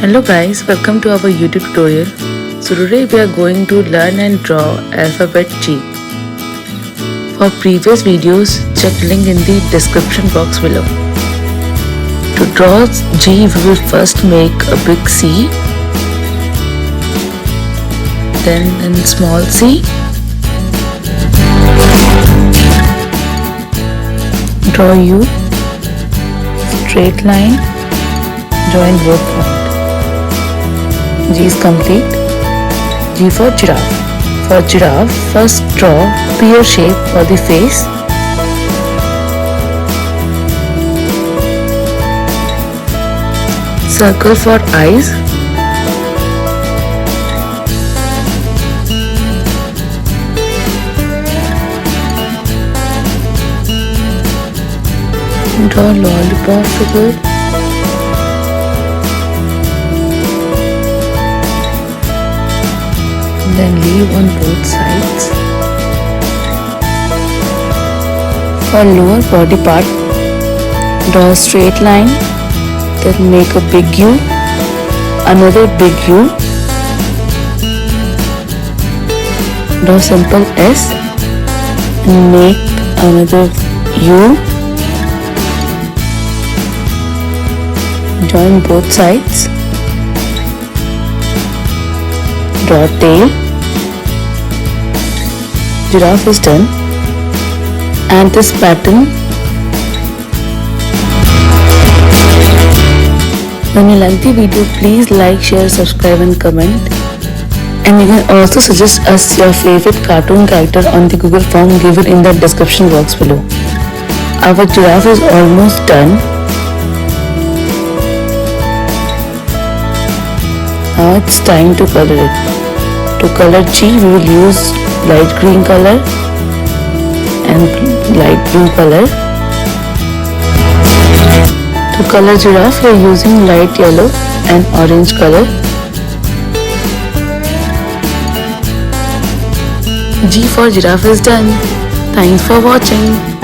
Hello guys, welcome to our YouTube tutorial. So today we are going to learn and draw alphabet G. For previous videos, check link in the description box below. To draw G, we will first make a big C, then in small c, draw U, straight line, join both points. G is complete. G for giraffe. For giraffe, first draw pear shape for the face. Circle for eyes. Draw lollipop figure. Then leave on both sides. For lower body part, draw a straight line, then make a big U, another big U, draw simple S and make another U, join both sides, draw tail. Giraffe is done. And this pattern, when you like the video, please like, share, subscribe and comment. And you can also suggest us your favorite cartoon character on the Google form given in the description box below. Our giraffe is almost done. Now it's time to color it. To color G, we will use light green color and light blue color. To color giraffe, we are using light yellow and orange color. G for giraffe is done. Thanks for watching.